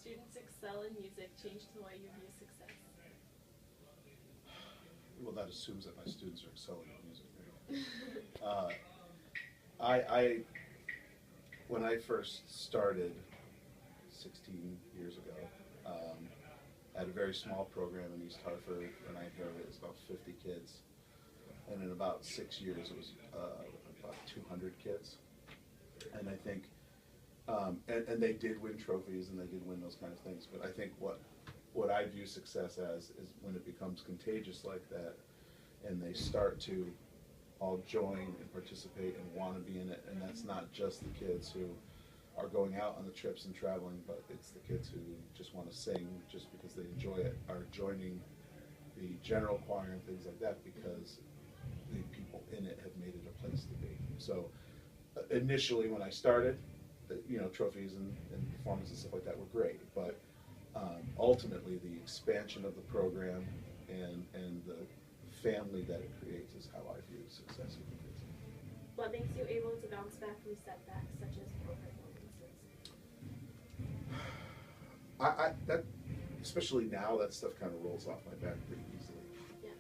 students excel in music change the way you view success? Well, that assumes that my students are excelling in music. I when I first started 16 years ago, I had a very small program in East Hartford. When I inherited it, it was about 50 kids. And in about 6 years, it was about 200 kids. And I think, and they did win trophies and they did win those kind of things. But I think what I view success as is when it becomes contagious like that, and they start to all join and participate and want to be in it. And that's not just the kids who are going out on the trips and traveling, but it's the kids who just want to sing just because they enjoy it, are joining the general choir and things like that because the people in it have made it a place to be. So initially when I started, trophies and performances and stuff like that were great, but ultimately the expansion of the program and the family that it creates is how I view success with the kids. What makes you able to bounce back from setbacks such as poor performances? That especially now, that stuff kind of rolls off my back pretty easily. Yeah.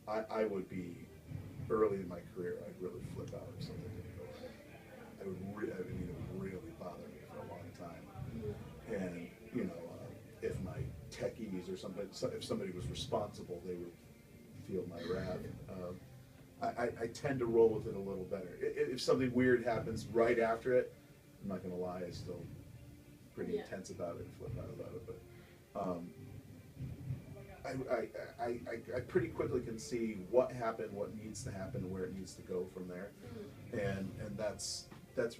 I would be early in my career. I'd really flip out if something didn't go right. It would really bother me for a long time. Mm-hmm. And if my techies or somebody, if somebody was responsible, they would feel my wrath. I tend to roll with it a little better. If something weird happens right after it, I'm not going to lie, I'm still pretty intense about it and flip out about it. But I pretty quickly can see what happened, what needs to happen, and where it needs to go from there. Mm-hmm. And that's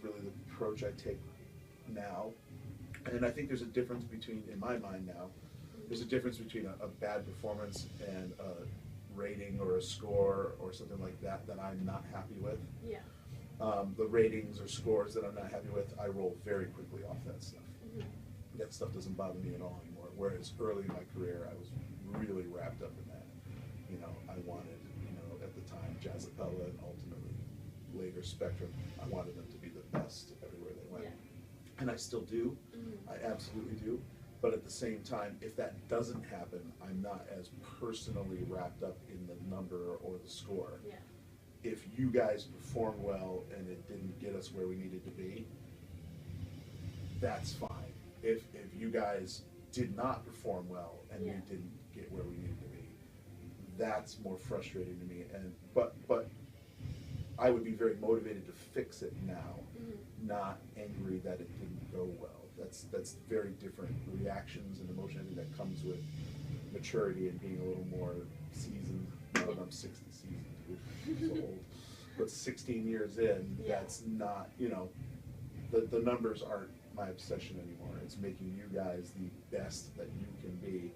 really the approach I take now. And I think there's a difference between, in my mind now, there's a difference between a bad performance and a rating or a score or something like that I'm not happy with. Yeah. The ratings or scores that I'm not happy with, I roll very quickly off that stuff. Mm-hmm. That stuff doesn't bother me at all anymore. Whereas early in my career, I was really wrapped up in that. I wanted, at the time, Jazzapella and ultimately later Spectrum, I wanted them to be the best everywhere they went. Yeah. And I still do. Mm-hmm. I absolutely do. But at the same time, if that doesn't happen, I'm not as personally wrapped up in the number or the score. Yeah. If you guys performed well and it didn't get us where we needed to be, that's fine. If you guys did not perform well and we didn't get where we needed to be, that's more frustrating to me. But I would be very motivated to fix it now, not angry that it didn't go well. That's very different reactions and emotion. I think that comes with maturity and being a little more seasoned. Not that I'm 60 seasoned, so old, but 16 years in, that's not, the numbers aren't my obsession anymore. It's making you guys the best that you can be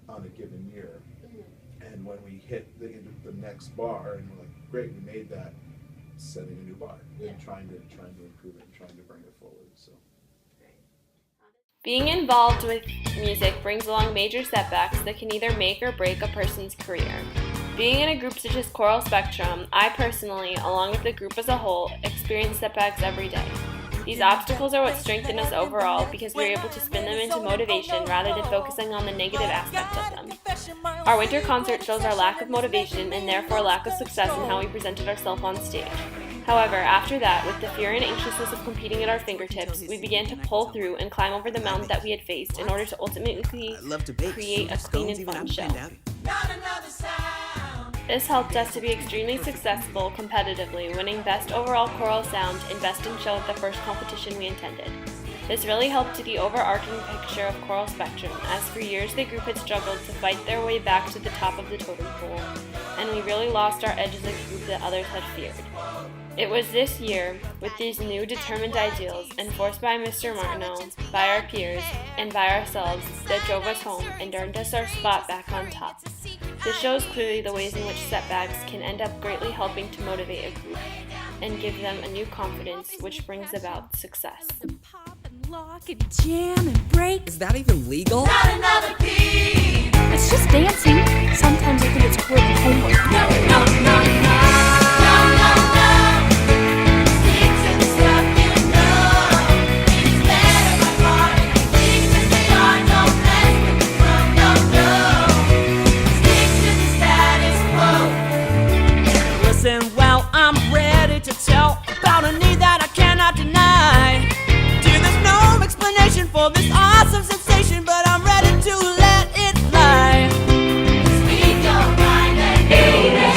on a given year. Mm-hmm. And when we hit the next bar and we're like, great, we made that, setting a new bar and trying to improve it and trying to bring it forward. So. Being involved with music brings along major setbacks that can either make or break a person's career. Being in a group such as Choral Spectrum, I personally, along with the group as a whole, experience setbacks every day. These obstacles are what strengthen us overall because we are able to spin them into motivation rather than focusing on the negative aspects of them. Our winter concert shows our lack of motivation and therefore lack of success in how we presented ourselves on stage. However, after that, with the fear and anxiousness of competing at our fingertips, we began to pull through and climb over the mountain that we had faced in order to ultimately create a clean and fun show. This helped us to be extremely successful competitively, winning Best Overall Choral Sound and Best in Show at the first competition we attended. This really helped to the overarching picture of Choral Spectrum, as for years the group had struggled to fight their way back to the top of the totem pole, and we really lost our edge as a group that others had feared. It was this year, with these new determined ideals, enforced by Mr. Martineau, by our peers, and by ourselves, that drove us home and earned us our spot back on top. This shows clearly the ways in which setbacks can end up greatly helping to motivate a group and give them a new confidence, which brings about success. Lock and jam and break. Is that even legal? Not another beat. It's just dancing. Sometimes I think it's cooler than homework. No, no, no, no. No, no, no. It's stuff you know. It's better by far. out a need that I cannot deny. Dear, there's no explanation for this awesome sensation, but I'm ready to let it fly. Speak your mind and beat it.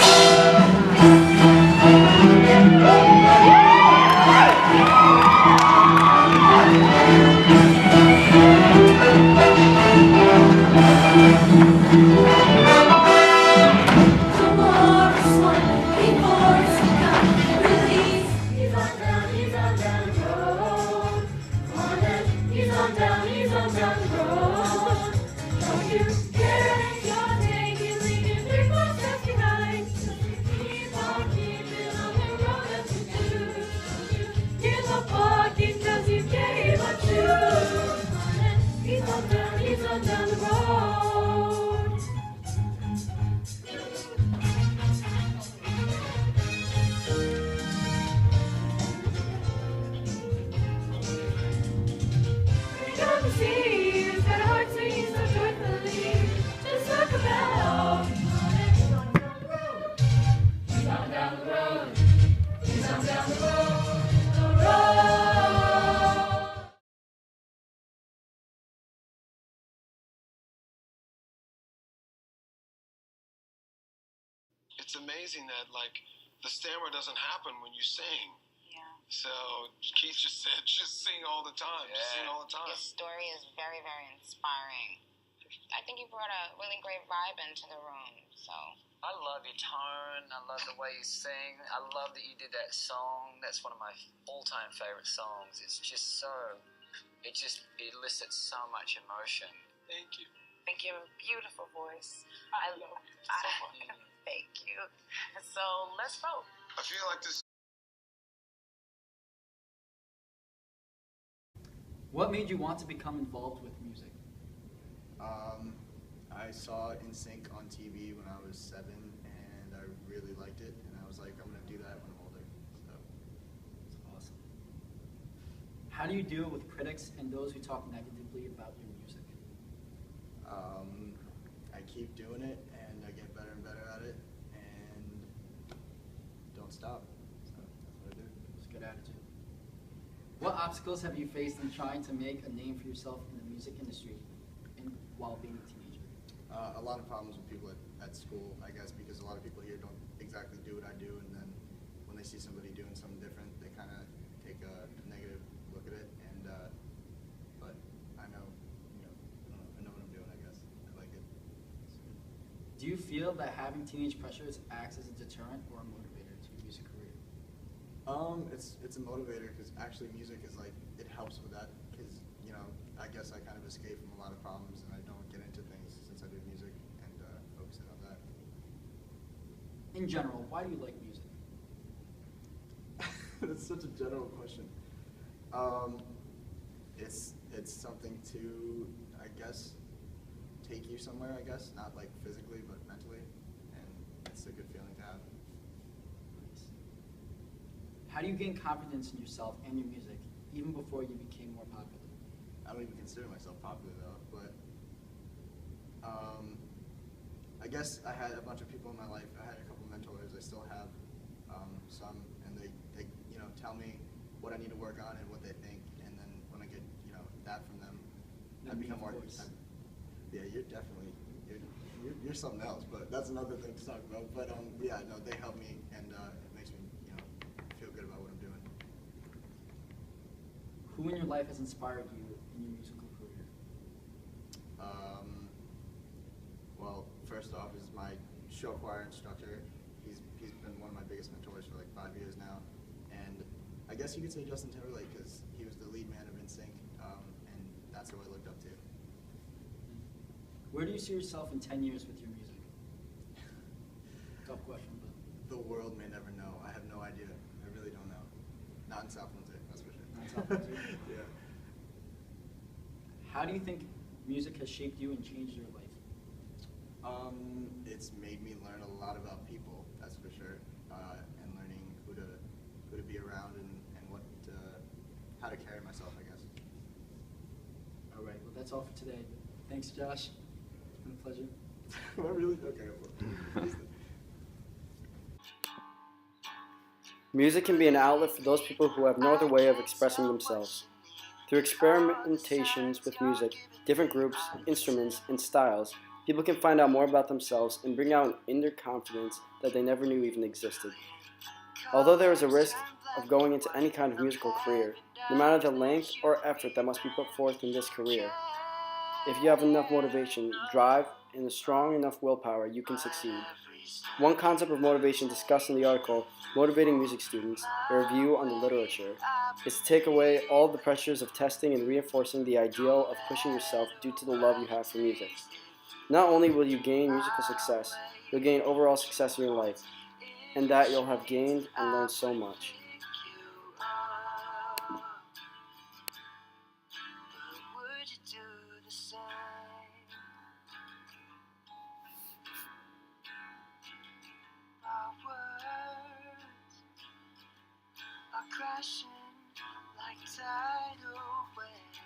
It's amazing that, like, the stammer doesn't happen when you sing. Yeah. So Keith just said, just sing all the time. Yeah. Just sing all the time. Your story is very, very inspiring. I think you brought a really great vibe into the room, so. I love your tone. I love the way you sing. I love that you did that song. That's one of my all-time favorite songs. It's just so, it elicits so much emotion. Thank you. Thank you. Beautiful voice. I love it. Thank you. So let's vote. I feel like this. What made you want to become involved with music? I saw NSYNC on TV when I was 7, and I really liked it, and I was like, I'm going to do that when I'm older. So That's awesome. How do you deal with critics and those who talk negatively about your music? I keep doing it, and I get better and better at it, and don't stop. So that's what I do. It's a good attitude. What obstacles have you faced in trying to make a name for yourself in the music industry and while being a teenager? A lot of problems with people at school, I guess, because a lot of people here don't exactly do what I do, and then when they see somebody doing something different, they kind of take a negative look at it. And but I know, I know what I'm doing. I guess I like it. Do you feel that having teenage pressures acts as a deterrent or a motivator to your music career? It's a motivator because actually music is like, it helps with that because I guess I kind of escape from a lot of problems and I don't get into things since I do music and focus on that. In general, why do you like music? That's such a general question. It's something to, I guess, take you somewhere, I guess, not like physically but mentally, and it's a good feeling to have. Nice. How do you gain confidence in yourself and your music even before you became more popular? I don't even consider myself popular though, but I guess I had a bunch of people in my life. I had a couple mentors. I still have some, and they tell me what I need to work on and what they think, and then when I get that from them, I become more. Yeah, you're something else, but that's another thing to talk about. But yeah, no, they help me, and it makes me feel good about what I'm doing. Who in your life has inspired you in your musical career? Well, first off is my show choir instructor. He's been one of my biggest mentors for like 5 years now, and I guess you could say Justin Timberlake because he was the lead man of NSYNC, and that's who I looked up to. Where do you see yourself in 10 years with your music? Tough question, but The world may never know. I have no idea. I really don't know. Not in South Windsor, that's for sure. Not in South Windsor? Yeah. How do you think music has shaped you and changed your life? It's made me learn a lot about people, that's for sure, and learning who to be around and how to carry myself, I guess. All right, well that's all for today. Thanks, Josh. It's been a pleasure. Really? Okay. Music can be an outlet for those people who have no other way of expressing themselves. Through experimentations with music, different groups, instruments, and styles, people can find out more about themselves and bring out an inner confidence that they never knew even existed. Although there is a risk of going into any kind of musical career, no matter the length or effort that must be put forth in this career, if you have enough motivation, drive, and a strong enough willpower, you can succeed. One concept of motivation discussed in the article, Motivating Music Students, a review on the literature, is to take away all the pressures of testing and reinforcing the ideal of pushing yourself due to the love you have for music. Not only will you gain musical success, you'll gain overall success in your life, and that you'll have gained and learned so much. Crashing like tidal waves.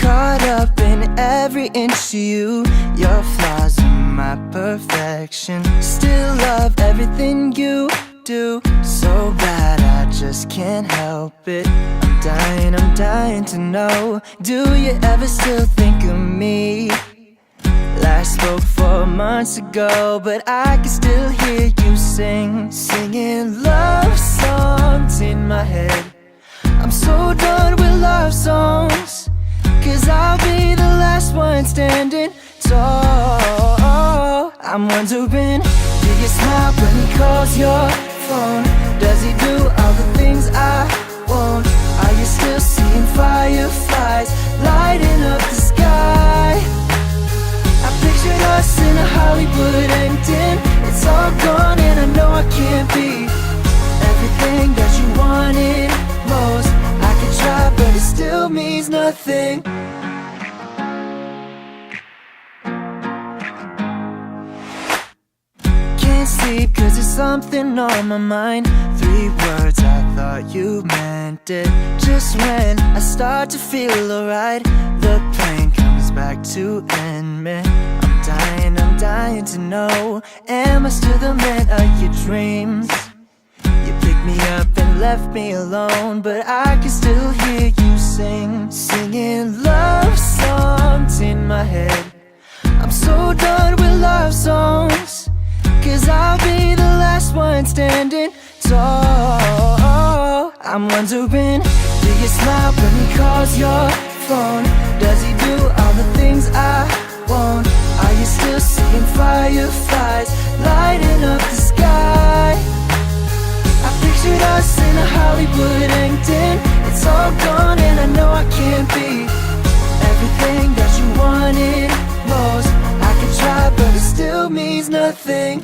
Caught up in every inch of you, your flaws and my perfection. Still love everything you do so bad, I just can't help it. I'm dying to know, do you ever still think of me? Last spoke 4 months ago, but I can still hear you singing love songs in my head. I'm so done with love songs, 'cause I'll be the last one standing tall. I'm wondering, do you smile when he calls your phone? Does he do all the things I won't? Are you still seeing fireflies lighting up the sky? I pictured us in a Hollywood ending. It's all gone and I know I can't be everything that you wanted most. I could try but it still means nothing. Sleep, 'cause there's something on my mind. 3 words, I thought you meant it. Just when I start to feel alright, the pain comes back to end me. I'm dying to know, am I still the man of your dreams? You picked me up and left me alone, but I can still hear you singing love songs in my head. I'm so done with love songs, 'cause I'll be the last one standing tall. I'm wondering, do you smile when he calls your phone? Does he do all the things I won't? Are you still seeing fireflies lighting up the sky? I pictured us in a Hollywood ending. It's all gone and I know I can't be everything that you wanted most. I can try but it still means nothing.